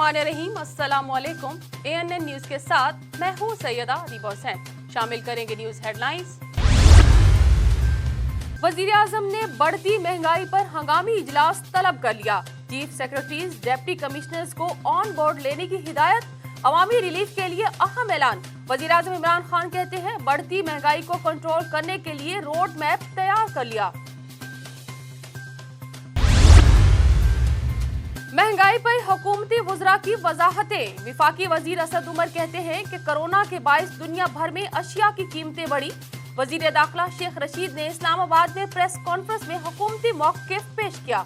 बिस्मिल्लाहिर्रहमानिर्रहीम। अस्सलाम वालेकुम। ANN न्यूज के साथ मैं हूँ सैयदा दीबा हुसैन। शामिल करेंगे न्यूज हेडलाइंस। वजीर आजम ने बढ़ती महंगाई पर हंगामी इजलास तलब कर लिया। चीफ सेक्रेटरीज डिप्टी कमिश्नर्स को ऑन बोर्ड लेने की हिदायत। अवामी रिलीफ के लिए अहम ऐलान। वजीर आजम इमरान खान कहते हैं बढ़ती महंगाई को कंट्रोल करने के लिए रोड मैप तैयार कर लिया। महंगाई पर हुकूमती वज़रा की वजाहतें। विफाकी वजीर असद उमर कहते हैं कि कोरोना के बायस दुनिया भर में अशिया की कीमतें बढ़ी। वजीर दाखिला शेख रशीद ने इस्लामाबाद में प्रेस कॉन्फ्रेंस में हुकूमती मौक़िफ़ पेश किया।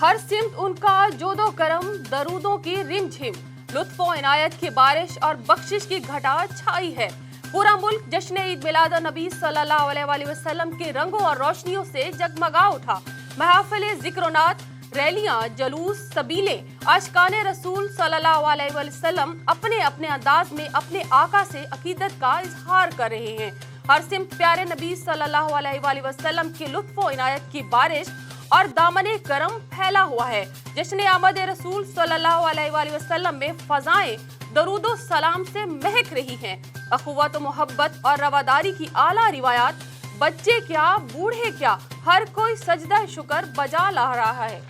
हर सिमत उनका जोदो करम, दरूदों की रिमझिम, लुत्फ़ व इनायत की बारिश और बख्शिश की घटा छाई है। पूरा मुल्क जश्न ईद मिलाद नबी सल्लल्लाहु अलैहि वसल्लम के रंगों और रोशनियों से जगमगा उठा। महफिल ज़िक्र-ओ-नात, रैलियां, जलूस, सबीले आशिकाने रसूल सल्लल्लाहु अलैहि वसल्लम अपने अपने अंदाज में अपने आका से अकीदत का इजहार कर रहे हैं। हर सिमत प्यारे नबी सल्लल्लाहु अलैहि वसल्लम के लुत्फ़ व इनायत की बारिश और दामने करम फैला हुआ है। जश्न आमद रसूल सल्लल्लाहु अलैहि वसल्लम में फ़ज़ाएं दरूदो सलाम से महक रही हैं। अख़ुवत, मोहब्बत और रवादारी की आला रिवायात, बच्चे क्या बूढ़े क्या, हर कोई सजदा शुक्र बजा ला रहा है।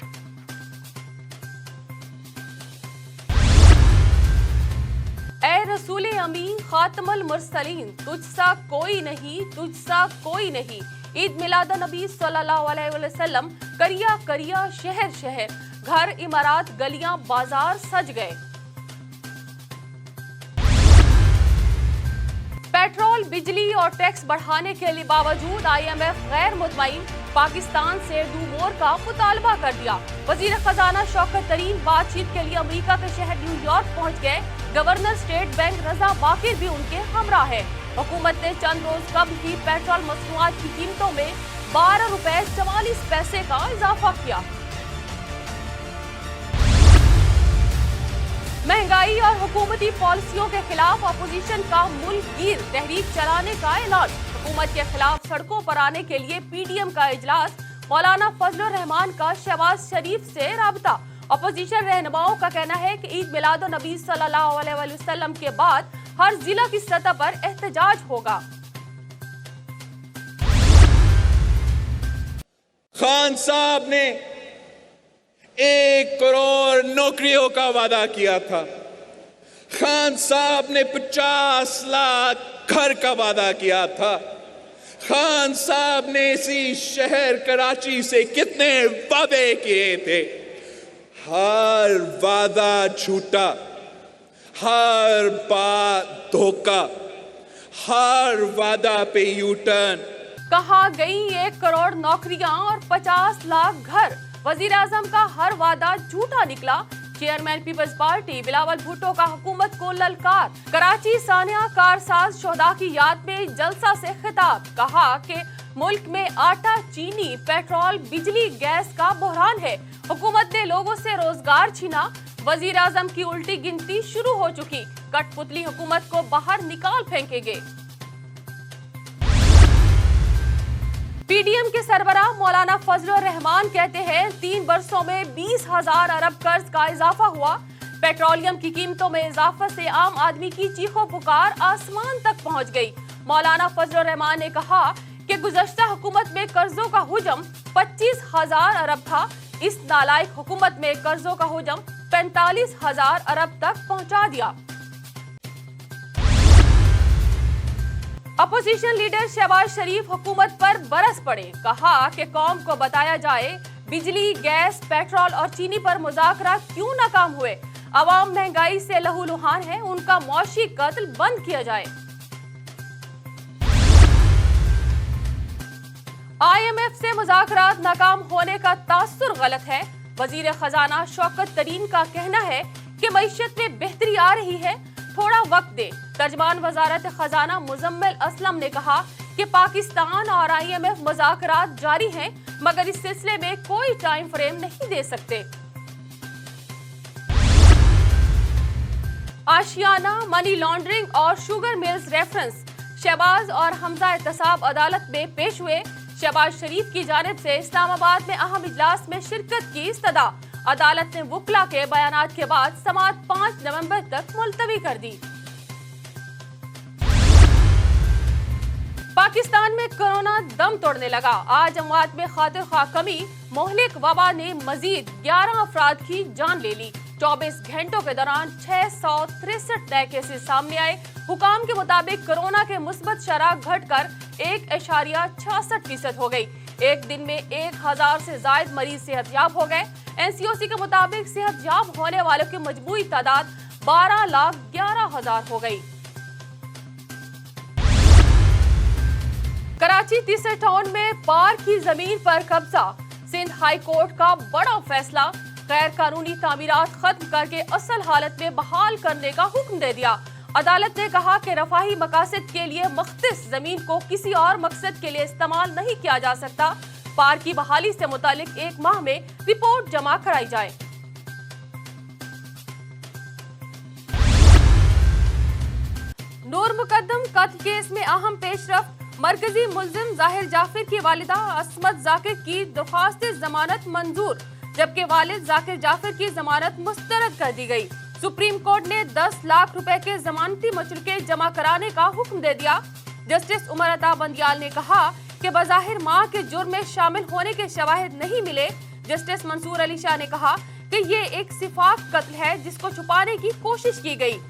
ऐ रसूल अमीन खातमुल मुरसलीन, तुझसा कोई नहीं, तुझसा कोई नहीं। ईद मिलाद नबी सल्लल्लाहु अलैहि वसल्लम, करिया करिया शहर शहर, घर इमारत गलियां बाजार सज गए। पेट्रोल, बिजली और टैक्स बढ़ाने के लिए बावजूद IMF गैर मुतमईन, पाकिस्तान से डू मोर का मुतालबा कर दिया। वजीर खजाना शौकत तरीन बातचीत के लिए अमेरिका के शहर न्यूयॉर्क पहुंच गए। गवर्नर स्टेट बैंक रजा बाकिर भी उनके हमरा है। हुकूमत ने चंद रोज कबल ही पेट्रोल मसनूआत की कीमतों में 12 रुपए 44 पैसे का इजाफा किया। महंगाई और हुकूमती पॉलिसियों के खिलाफ अपोजिशन का मुल्क गिर तहरीक चलाने का ऐलान। हुकूमत के खिलाफ सड़कों पर आने के लिए PDM का इजलास। मौलाना फजलुर रहमान का शहबाज शरीफ से राबता। अपोजिशन रहनुमाओं का कहना है कि ईद मिलाद नबी सल्लल्लाहु अलैहि वसल्लम के बाद हर जिला की सतह पर एहतजाज होगा। खान साहब ने 1 करोड़ नौकरियों का वादा किया था। खान साहब ने 50 लाख घर का वादा किया था। खान साहब ने इसी शहर कराची से कितने वादे किए थे। हर वादा झूठा, हर बात धोखा, हर वादा पे यूटर्न। कहा गई 1 करोड़ नौकरियां और 50 लाख घर। वजीर आजम का हर वादा झूठा निकला। Chairman Peoples Party Bilawal Bhutto का हुकूमत को ललकार। कराची सानिया कारसाज शोहदा की याद में जलसा से खिताब। कहा कि मुल्क में आटा, चीनी, पेट्रोल, बिजली, गैस का बहरान है। हुकूमत ने लोगों से रोजगार छीना। वजीर आजम की उल्टी गिनती शुरू हो चुकी। कठपुतली हुकूमत को बाहर निकाल फेंकेंगे। PDM के सरबराह मौलाना फजलुर रहमान कहते हैं 3 बरसों में 20,000 अरब कर्ज का इजाफा हुआ। पेट्रोलियम की कीमतों में इजाफा से आम आदमी की चीखों पुकार आसमान तक पहुंच गई। मौलाना फजलुर रहमान ने कहा कि गुज़श्ता हुकूमत में कर्जों का हुजम 25,000 अरब था। इस नालायक हुकूमत में कर्जों का हुजम 45,000 अरब तक पहुंचा दिया। अपोजिशन लीडर शहबाज शरीफ हुकूमत पर बरस पड़े। कहा कि कौम को बताया जाए बिजली, गैस, पेट्रोल और चीनी पर मुज़ाकरा क्यों नाकाम हुए। अवाम महंगाई से लहूलुहान है, उनका मौशी कत्ल बंद किया जाए। IMF से मुज़ाकरात नाकाम होने का तासुर गलत है। वजीर खजाना शौकत तरीन का कहना है कि मईशत में बेहतरी आ रही है, थोड़ा वक्त दे। तर्जमान वजारत खजाना मुजम्मिल असलम ने कहा कि पाकिस्तान और IMF मुज़ाकरात जारी हैं, मगर इस सिलसिले में कोई टाइम फ्रेम नहीं दे सकते। आशियाना, मनी लॉन्ड्रिंग और शुगर मिल्स रेफरेंस। शहबाज और हमजा एहतसाब अदालत में पेश हुए। शहबाज शरीफ की जानिब से इस्लामाबाद में अहम इजलास में शिरकत की इस्तदा। अदालत ने वुकला के बयानात के बाद समाअत 5 नवंबर तक मुलतवी कर दी। पाकिस्तान में कोरोना दम तोड़ने लगा। आज अमवात में खातिर खा कमी, मोहलिक वबा ने मजीद 11 अफराद की जान ले ली। 24 घंटों के दौरान 663 नए केसेस सामने आए। हुकाम के मुताबिक कोरोना के मुस्बत शरह घटकर 1.66% हो गई। एक दिन में 1000 से ज्यादा मरीज सेहतयाब हो गए। एनसीओसी के मुताबिक सेहतयाब होने वालों की मजमूई तादाद 12,11,000 हो गई। कराची तीसरे टाउन में पार्क की जमीन पर कब्जा। सिंध हाई कोर्ट का बड़ा फैसला, गैर कानूनी तामीरात खत्म करके असल हालत में बहाल करने का हुक्म दे दिया। अदालत ने कहा कि रफाही मकासद के लिए मख्तिस जमीन को किसी और मकसद के लिए इस्तेमाल नहीं किया जा सकता। पार्क की बहाली से मुतालिक 1 माह में रिपोर्ट जमा कराई जाए। नूर मुकद्दम कत्ल केस में अहम पेशरफ्त। मरकजी मुल्जिम जाहिर जाफिर की वालिदा असमत जाकिर की दरख्वास्त जमानत मंजूर, जबकि वालिद जाकिर जाफिर की जमानत मुस्तरद कर दी गई। सुप्रीम कोर्ट ने 10 लाख रुपए के जमानती मचलके जमा कराने का हुक्म दे दिया। जस्टिस उमर अता बंदियाल ने कहा कि बज़ाहिर मां के जुर्म में शामिल होने के शवाहिद नहीं मिले। जस्टिस मंसूर अली शाह ने कहा कि ये एक सिफाक कत्ल है जिसको छुपाने की कोशिश की गई।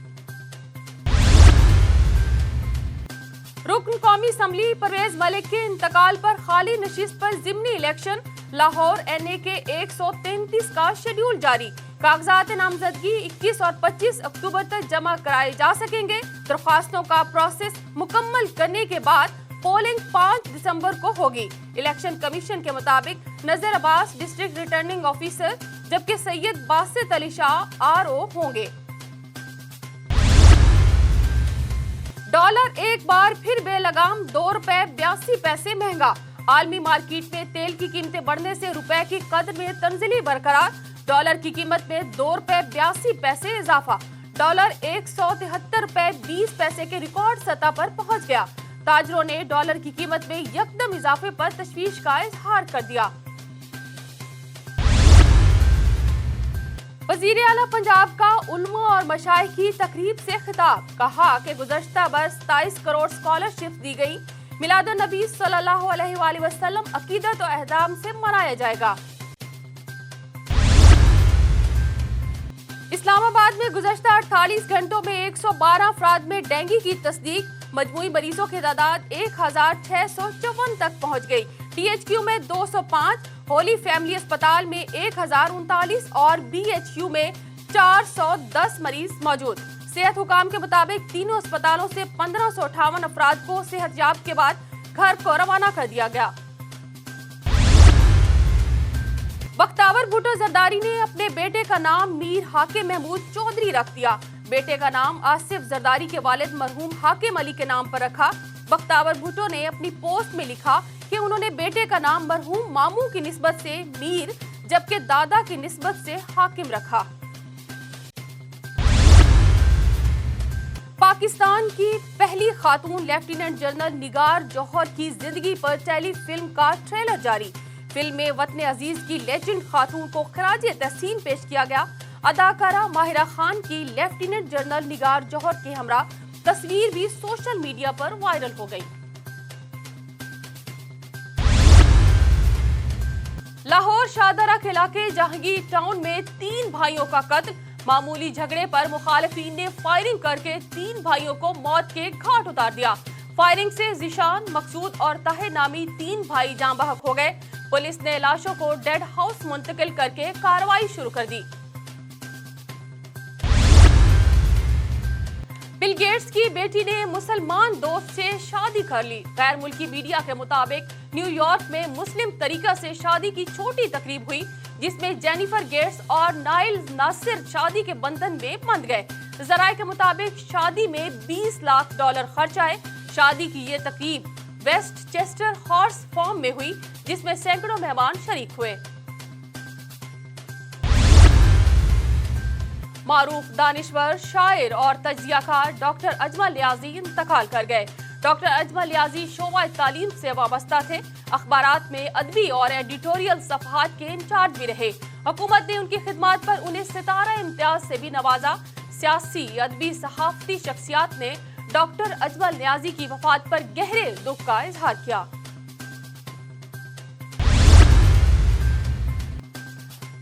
रुकन कौमी असम्बली परवेज मलिक के इंतकाल पर खाली नशिस्त पर जिमनी इलेक्शन। लाहौर एनए के 133 का शेड्यूल जारी। कागजात नामजदगी 21 और 25 अक्टूबर तक जमा कराए जा सकेंगे। दरख्वास्तों का प्रोसेस मुकम्मल करने के बाद पोलिंग 5 दिसंबर को होगी। इलेक्शन कमीशन के मुताबिक नजर अब्बास डिस्ट्रिक्ट रिटर्निंग ऑफिसर, जबकि सैयद बासित अली शाह आरओ होंगे। डॉलर एक बार फिर बेलगाम ₹2.82 महंगा। आलमी मार्केट में तेल की कीमतें बढ़ने से रुपए की कदर में तंजिली बरकरार। डॉलर की कीमत में ₹2.82 इजाफा। डॉलर 173.20 के रिकॉर्ड सतह पर पहुंच गया। ताजरों ने डॉलर की कीमत में यकदम इजाफे पर तशवीश का इजहार कर दिया। वजीर आला पंजाब का उलमा और मशाइख की तकरीब से खिताब। कहा कि गुज़श्ता बरस 27 करोड़ स्कॉलरशिप दी गई। मिलादुन नबी सल्लल्लाहु अलैहि वसल्लम अकीदत और अहदाम से मनाया जाएगा। इस्लामाबाद में गुज़श्ता 48 घंटों में 112 अफराद में डेंगू की तस्दीक। मजमूई मरीजों की तादाद 1654 तक पहुंच गई। टीएचक्यू में 205, होली फैमिली अस्पताल में 1039 और बीएचयू में 410 मरीज मौजूद। सेहत हुकाम के मुताबिक तीनों अस्पतालों से 1558 अफराद को सेहतयाब के बाद घर को रवाना कर दिया गया। बख्तावर भुट्टो जरदारी ने अपने बेटे का नाम मीर हाकिम महमूद चौधरी रख दिया। बेटे का नाम आसिफ जरदारी के वालिद मरहूम हाकिम अली के नाम पर रखा। बख्तावर भुट्टो ने अपनी पोस्ट में लिखा कि उन्होंने बेटे का नाम मरहूम मामू की निस्बत से मीर, जबकि दादा की निस्बत से हाकिम रखा। पाकिस्तान की पहली खातून लेफ्टिनेंट जनरल निगार जौहर की जिंदगी पर टेली फिल्म का ट्रेलर जारी। फिल्म में वतन अजीज की लेजेंड खातून को खराज तहसीन पेश किया गया। अदाकारा माहिरा खान की लेफ्टिनेंट जनरल निगार जौहर के हमरा तस्वीर भी सोशल मीडिया पर वायरल हो गई। लाहौर शाहदरा इलाके जहांगीर टाउन में 3 भाइयों का कत्ल। मामूली झगड़े पर मुखालिफिन ने फायरिंग करके 3 भाइयों को मौत के घाट उतार दिया। फायरिंग से जिशान, मकसूद और ताहिर नामी 3 भाई जान बहक हो गए। पुलिस ने लाशों को डेड हाउस मुंतकिल करके कार्रवाई शुरू कर दी। बिल गेट्स की बेटी ने मुसलमान दोस्त से शादी कर ली। गैर मुल्की मीडिया के मुताबिक न्यूयॉर्क में मुस्लिम तरीका से शादी की छोटी तकरीब हुई, जिसमें जेनिफर गेट्स और नाइल नासिर शादी के बंधन में बंध गए। जराये के मुताबिक शादी में $20 लाख खर्च आए। शादी की ये तकरीब वेस्ट चेस्टर हॉर्स फार्म में हुई, जिसमें सैकड़ों मेहमान शरीक हुए। मारूफ दानिश्वर, शायर और तजियाकार डॉक्टर अजमल लियाजी इंतकाल कर गए। डॉक्टर अजमल लियाजी शोबा तालीम से वाबस्ता थे। اخبارات میں ادبی اور ایڈیٹوریل صفحات کے انچارج بھی رہے۔ حکومت نے ان کی خدمات پر انہیں ستارہ امتیاز سے بھی نوازا۔ سیاسی، ادبی، صحافتی شخصیات نے ڈاکٹر اجمل نیازی کی وفات پر گہرے دکھ کا اظہار کیا۔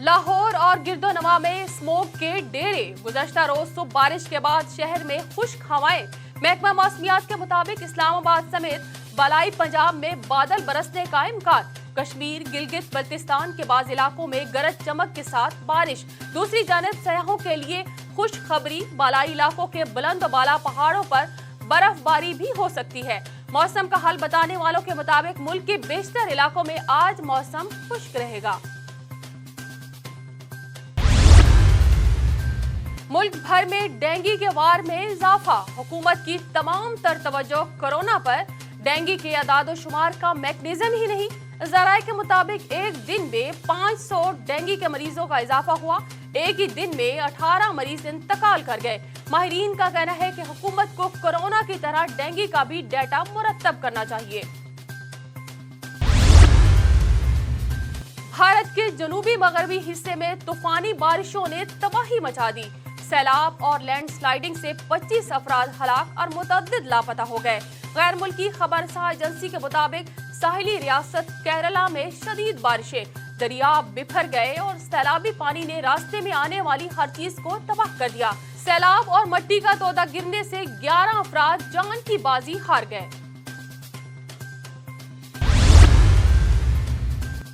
لاہور اور گرد و نواح میں اسموگ کے ڈیرے۔ گزشتہ روز صبح بارش کے بعد شہر میں خشک ہوائیں۔ محکمہ موسمیات کے مطابق اسلام آباد سمیت بالائی پنجاب میں بادل برسنے کا امکان۔ کشمیر، گلگت بلتستان کے بعض علاقوں میں گرج چمک کے ساتھ بارش۔ دوسری جانب سیاحوں کے لیے خوش خبری، بالائی علاقوں کے بلند و بالا پہاڑوں پر برف باری بھی ہو سکتی ہے۔ موسم کا حال بتانے والوں کے مطابق ملک کے بیشتر علاقوں میں آج موسم خشک رہے گا۔ ملک بھر میں ڈینگی کے وار میں اضافہ۔ حکومت کی تمام تر توجہ کورونا پر۔ ڈینگی کے اعداد و شمار کا میکنزم ہی نہیں۔ ذرائع کے مطابق ایک دن میں 500 ڈینگی کے مریضوں کا اضافہ ہوا۔ ایک ہی دن میں 18 مریض انتقال کر گئے۔ ماہرین کا کہنا ہے کہ حکومت کو کورونا کی طرح ڈینگی کا بھی ڈیٹا مرتب کرنا چاہیے۔ بھارت کے جنوبی مغربی حصے میں طوفانی بارشوں نے تباہی مچا دی۔ سیلاب اور لینڈ سلائیڈنگ سے 25 افراد ہلاک اور متعدد لاپتہ ہو گئے۔ غیر ملکی خبرساں ایجنسی کے مطابق ساحلی ریاست کیرلا میں شدید بارشیں، دریا بکھر گئے اور سیلابی پانی نے راستے میں آنے والی ہر چیز کو تباہ کر دیا۔ سیلاب اور مٹی کا تودا گرنے سے 11 افراد جان کی بازی ہار گئے۔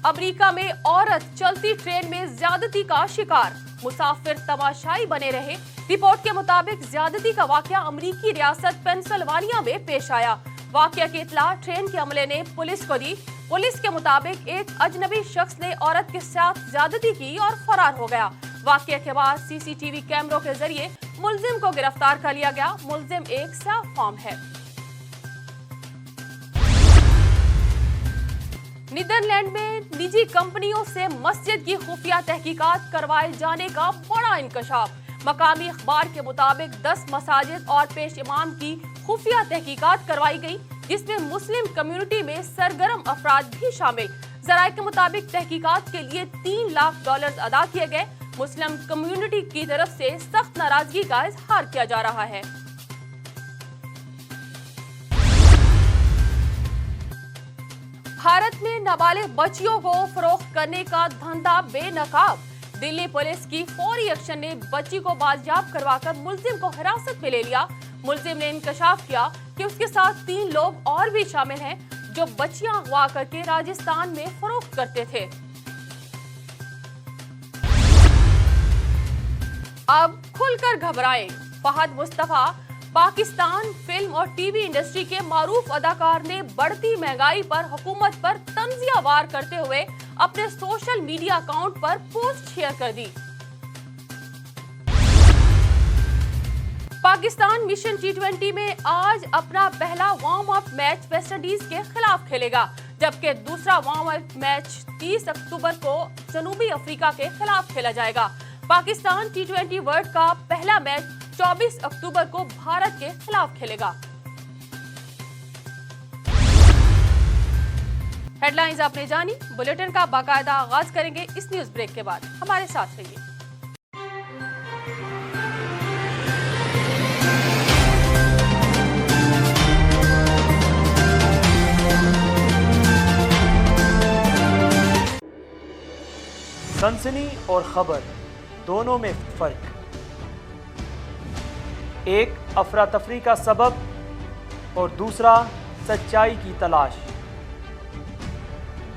امریکہ میں عورت چلتی ٹرین میں زیادتی کا شکار، مسافر تماشائی بنے رہے۔ رپورٹ کے مطابق زیادتی کا واقعہ امریکی ریاست پینسلوانیا میں پیش آیا۔ واقعہ کی اطلاع ٹرین کے عملے نے پولیس کو دی۔ پولیس کے مطابق ایک اجنبی شخص نے عورت کے ساتھ زیادتی کی اور فرار ہو گیا۔ واقعہ کے بعد سی سی ٹی وی کیمروں کے ذریعے ملزم کو گرفتار کر لیا گیا۔ ملزم ایک سیاہ فام ہے۔ نیدرلینڈ میں نجی کمپنیوں سے مسجد کی خفیہ تحقیقات کروائے جانے کا بڑا انکشاف۔ مقامی اخبار کے مطابق 10 مساجد اور پیش امام کی خفیہ تحقیقات کروائی گئی، جس میں مسلم کمیونٹی میں سرگرم افراد بھی شامل۔ ذرائع کے مطابق تحقیقات کے لیے $3 لاکھ ادا کیے گئے۔ مسلم کمیونٹی کی طرف سے سخت ناراضگی کا اظہار کیا جا رہا ہے۔ بھارت میں نابالغ بچیوں کو فروخت کرنے کا دھندا بے نقاب۔ دلی پولیس کی فوری ایکشن نے بچی کو بازیاب کروا کر ملزم کو حراست میں لے لیا۔ ملزم نے انکشاف کیا کہ اس کے ساتھ 3 لوگ اور بھی شامل ہیں جو بچیاں اغوا کر کے راجستھان میں فروخت کرتے تھے۔ اب کھل کر گھبرائیں۔ فہد مصطفیٰ پاکستان فلم اور ٹی وی انڈسٹری کے معروف اداکار نے بڑھتی مہنگائی پر حکومت پر طنزیہ وار کرتے ہوئے اپنے سوشل میڈیا اکاؤنٹ پر پوسٹ شیئر کر دی۔ پاکستان مشن T20 میں آج اپنا پہلا warm up match West Indies کے خلاف کھیلے گا، جبکہ دوسرا وارم اپ میچ 30 اکتوبر کو جنوبی افریقہ کے خلاف کھیلا جائے گا۔ پاکستان T20 ورلڈ کا پہلا میچ 24 اکتوبر کو بھارت کے خلاف کھیلے گا۔ ہیڈ لائنز آپ نے جانی۔ بلیٹن کا باقاعدہ آغاز کریں گے اس نیوز بریک کے بعد، ہمارے ساتھ رہیے۔ سنسنی اور خبر دونوں میں فرق، ایک افراتفری کا سبب اور دوسرا سچائی کی تلاش۔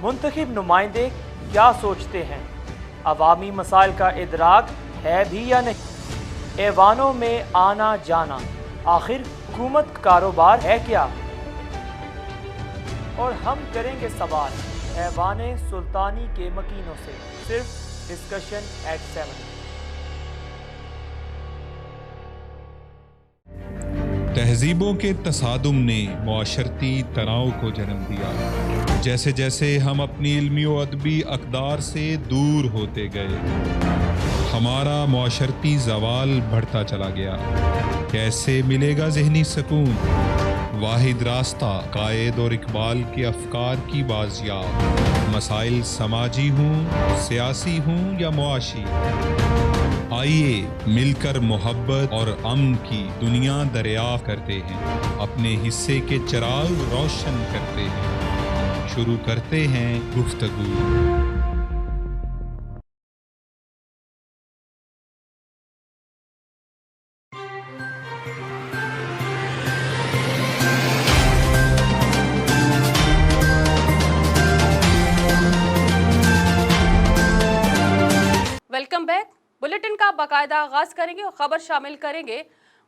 منتخب نمائندے کیا سوچتے ہیں؟ عوامی مسائل کا ادراک ہے بھی یا نہیں؟ ایوانوں میں آنا جانا آخر حکومت کاروبار ہے کیا؟ اور ہم کریں گے سوال ایوان سلطانی کے مکینوں سے، صرف ڈسکشن ایٹ 7۔ تہذیبوں کے تصادم نے معاشرتی تناؤ کو جنم دیا۔ جیسے جیسے ہم اپنی علمی و ادبی اقدار سے دور ہوتے گئے، ہمارا معاشرتی زوال بڑھتا چلا گیا۔ کیسے ملے گا ذہنی سکون؟ वाहिद रास्ता कायद और इकबाल के अफकार की बाजियाब, मसाइल समाजी हों, सियासी हों या मुआशी। आइए मिलकर मोहब्बत और अमन की दुनिया दरिया करते हैं, अपने हिस्से के चिराग रोशन करते हैं। शुरू करते हैं गुफ्तगू। Welcome back. बुलेटिन का बाकायदा आगाज करेंगे और खबर शामिल करेंगे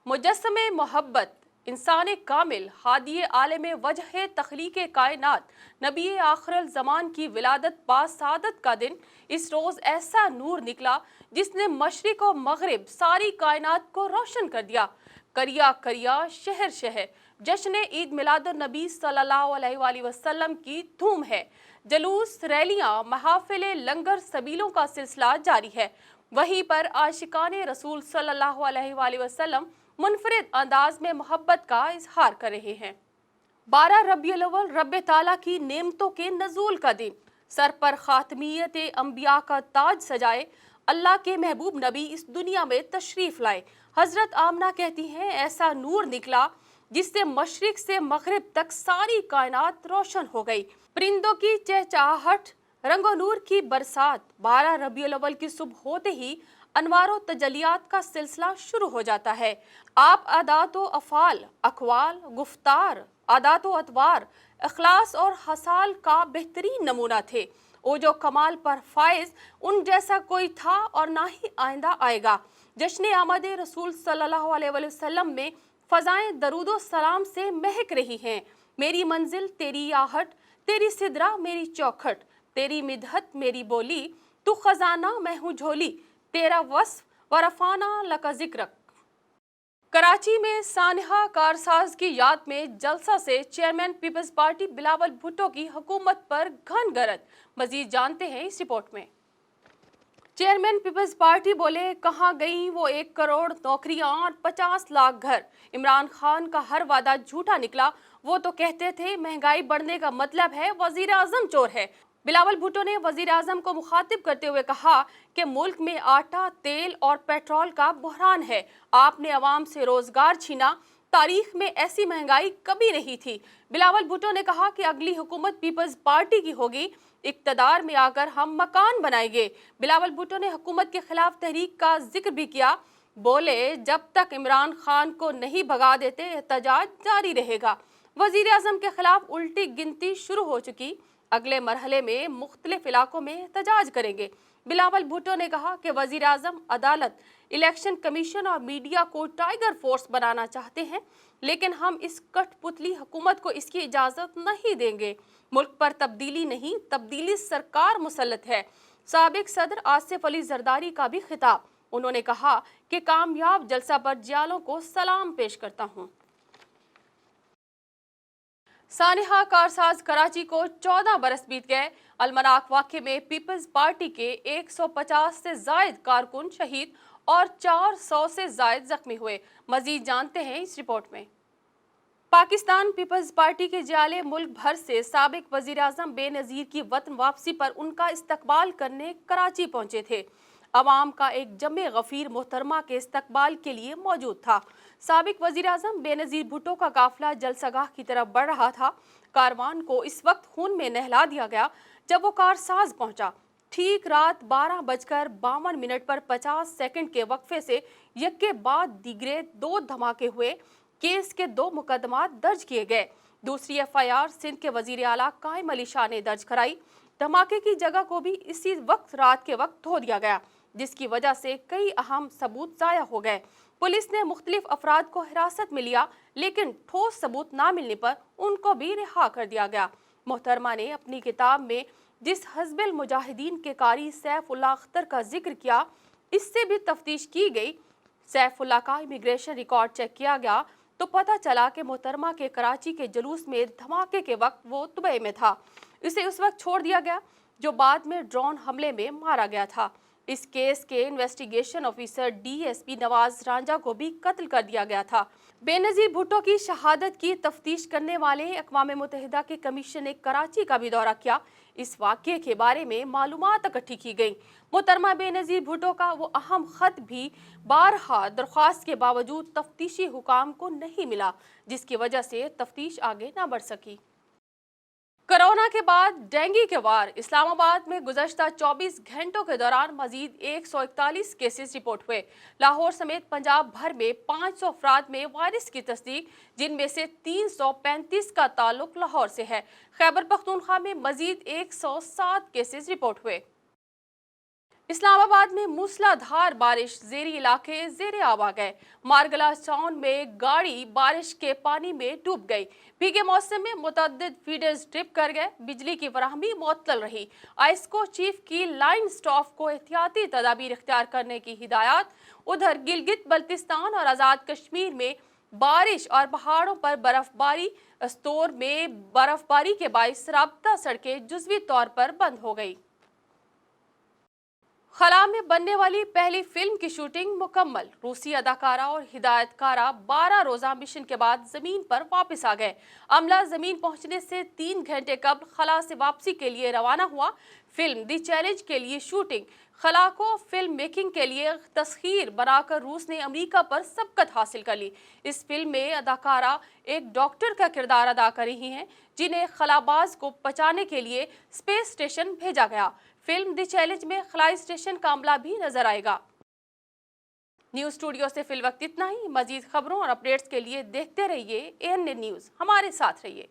मुजस्समे मोहब्बत इंसान कामिल हादी आलम वजह तख्लीक कायनात नबी आखिर ज़मान की विलादत बासादत का दिन। इस रोज़ ऐसा नूर निकला जिसने मशरिक और मगरिब सारी कायनात को रोशन कर दिया। करिया करिया शहर शहर जश्न ईद मिलादुन नबी सल्लल्लाहु अलैहि वसल्लम की धूम है। जलूस, रैलियां, महाफिले, लंगर सबीलों का सिलसिला जारी है। वहीं पर आशिकाने रसूल सल्लल्लाहु अलैहि वसल्लम मुनफरिद अंदाज में मोहब्बत का इजहार कर रहे हैं। 12 रबीउल अव्वल रब ताला की नेमतों के नज़ूल का दिन। सर पर खातमियत अंबिया का ताज सजाए अल्लाह के महबूब नबी इस दुनिया में तशरीफ लाए। हजरत आमना कहती हैं, ऐसा नूर निकला जिससे मशरिक से मगरिब तक सारी कायनात रोशन हो गई। परिंदों की चहचहाहट, रंगो नूर की बरसात। 12 रबीउल अव्वल की सुबह होते ही अनवारो तजलियात का सिलसिला शुरू हो जाता है। आप आदातो अफाल, अकवाल, गुफ्तार, आदातो अतवार, इखलास और हसाल का बेहतरीन नमूना थे। वो जो कमाल पर फाइज उन जैसा कोई था और ना ही आइंदा आएगा। जश्न आमद रसूल सल्लल्लाहु अलैहि वसल्लम में फ़ज़ाएं दरूदो सलाम से महक रही हैं। मेरी मंजिल तेरी आहट, तेरी सिदरा मेरी चौखट, तेरी मिदहत मेरी बोली, तू खजाना मैं हूँ झोली, तेरा वस्फ व रफाना लका जिक्रक। कराची में सानिहा कारसाज की याद में जलसा से chairman Peoples Party Bilawal Bhutto की हुकूमत पर घन गरज। मजीद जानते हैं इस रिपोर्ट में। चेयरमैन पीपल्स पार्टी बोले, कहाँ गई वो 1 करोड़ नौकरियां और 50 लाख घर। इमरान खान का हर वादा झूठा निकला। वो तो कहते थे महंगाई बढ़ने का मतलब है वजीर आजम चोर है। बिलावल भुट्टो ने वजीर आजम को मुखातिब करते हुए कहा कि मुल्क में आटा, तेल और पेट्रोल का बहरान है। आपने अवाम से रोजगार छीना। तारीख में ऐसी महंगाई कभी नहीं थी। बिलावल भुट्टो ने कहा कि अगली हुकूमत पीपल्स पार्टी की होगी, इक्तदार में आकर हम मकान बनाएंगे। बिलावल भुट्टो ने हुकूमत के खिलाफ तहरीक का जिक्र भी किया। बोले, जब तक इमरान खान को नहीं भगा देते एहतजाज जारी रहेगा। वजीर आजम के खिलाफ उल्टी गिनती शुरू हो चुकी। अगले मरहले में मुख्तलिफ इलाकों में एहतजाज करेंगे। बिलावल भुट्टो ने कहा कि वजीर आजम अदालत, इलेक्शन कमीशन और मीडिया को टाइगर फोर्स बनाना चाहते हैं, लेकिन हम इस कठपुतली हुकूमत को इसकी इजाजत नहीं देंगे। मुल्क पर तब्दीली नहीं, तब्दीली सरकार मुसल्लत है। साबिक सदर आसिफ अली जरदारी का भी खिताब। उन्होंने कहा कि कामयाब जलसा पर जियालों को सलाम पेश करता हूँ। सानिहा कारसाज कराची को 14 बरस बीत गए। अलमनाक वाक़े में पीपल्स पार्टी के 150 से जायद कारकुन शहीद और 400 से जायद जख्मी हुए। मजीद जानते हैं इस रिपोर्ट में। पाकिस्तान पीपल्स पार्टी के जियाले मुल्क भर से साबिक वजीर आजम बेनज़ीर की वतन वापसी पर उनका इस्तकबाल करने कराची पहुंचे थे। अवाम का एक जमे गफीर मोहतरमा के इस्तकबाल के लिए मौजूद था। साबिक वजीर आजम बेनज़ीर भुट्टो का काफिला जलसागाह की तरफ बढ़ रहा था। कारवान को इस वक्त खून में नहला दिया गया जब वो कारसाज पहुंचा। ठीक रात 12:52 पर 50 सेकंड के वक्फे से यक्के बाद दीगरे 2 धमाके हुए। केस के 2 मुकदमात दर्ज किए गए। दूसरी FIR सिंध के वजीर आला कायम अली शाह ने दर्ज कराई। धमाके की जगह को भी इसी वक्त रात के वक्त धो दिया गया, जिसकी वजह से कई अहम सबूत जाया हो गए। पुलिस ने मुख्तलिफ अफराद को हिरासत में लिया, लेकिन ठोस सबूत ना मिलने पर उनको भी रिहा कर दिया गया। मोहतरमा ने अपनी किताब में जिस हज़्बुल मुजाहिदीन के कारी सैफुल्लाह अख्तर का जिक्र किया, इससे भी तफ्तीश की गई। सैफुल्लाह का इमिग्रेशन रिकॉर्ड चेक किया गया तो पता चला कि मोहतरमा के कराची के जुलूस में धमाके के वक्त वो दुबई में था। इसे उस वक्त छोड़ दिया गया जो बाद में ड्रोन हमले में मारा गया था। इस केस के investigation officer DSP Nawaz Ranjha को भी कत्ल कर दिया गया था। बेनजीर भुट्टो की शहादत की तफ्तीश करने वाले अक़वाम मुत्तहिदा के कमीशन ने कराची का भी दौरा किया। इस वाक़ये के बारे में मालूमात इकट्ठी की गई। मोहतरमा बेनजीर भुट्टो का वो अहम खत भी बारहा दरख्वास्त के बावजूद तफ्तीशी हुकाम को नहीं मिला, जिसकी वजह से तफ्तीश आगे न बढ़ सकी। कोरोना के बाद डेंगू के वार इस्लामाबाद में गुज़श्ता 24 घंटों के दौरान मजीद 141 केसेस रिपोर्ट हुए। लाहौर समेत पंजाब भर में 500 अफराद में वायरस की तस्दीक, जिनमें से 335 का ताल्लुक लाहौर से है। खैबर पख्तूनख्वा में मजीद 107 केसेस रिपोर्ट हुए। इस्लामाबाद में मूसलाधार बारिश, ज़ेरी इलाके ज़ेरे आब आ गए। मारगला टाउन में गाड़ी बारिश के पानी में डूब गई। भीगे मौसम में मुतअद्दिद फीडर्स ट्रिप कर गए। बिजली की फराहमी मुअत्तल रही। आइस्को चीफ की लाइन स्टाफ को एहतियाती तदाबीर इख्तियार करने की हिदायत। उधर गिलगित बल्तिस्तान और आज़ाद कश्मीर में बारिश और पहाड़ों पर बर्फबारी, अस्तोर में बर्फबारी के बाइस राब्ता सड़कें जुज़वी तौर पर बंद हो गई। खला में बनने वाली पहली फिल्म की शूटिंग मुकम्मल। रूसी अदाकारा और हिदायतकारा 12 रोज़ा मिशन के बाद जमीन पर वापस आ गए। अमला जमीन पहुंचने से 3 घंटे कबल खला से वापसी के लिए रवाना हुआ। फिल्म दी चैलेंज के लिए शूटिंग। खला को फिल्म मेकिंग के लिए तस्खीर बनाकर रूस ने अमेरिका पर सबकत हासिल कर ली। इस फिल्म में अदाकारा एक डॉक्टर का किरदार अदा कर रही हैं, जिन्हें खलाबाज को बचाने के लिए स्पेस स्टेशन भेजा गया। फिल्म दी चैलेंज में खलाई स्टेशन का अमला भी नजर आएगा। न्यूज़ स्टूडियो से फिल वक्त इतना ही। मजीद खबरों और अपडेट्स के लिए देखते रहिए ANN न्यूज़। हमारे साथ रहिए।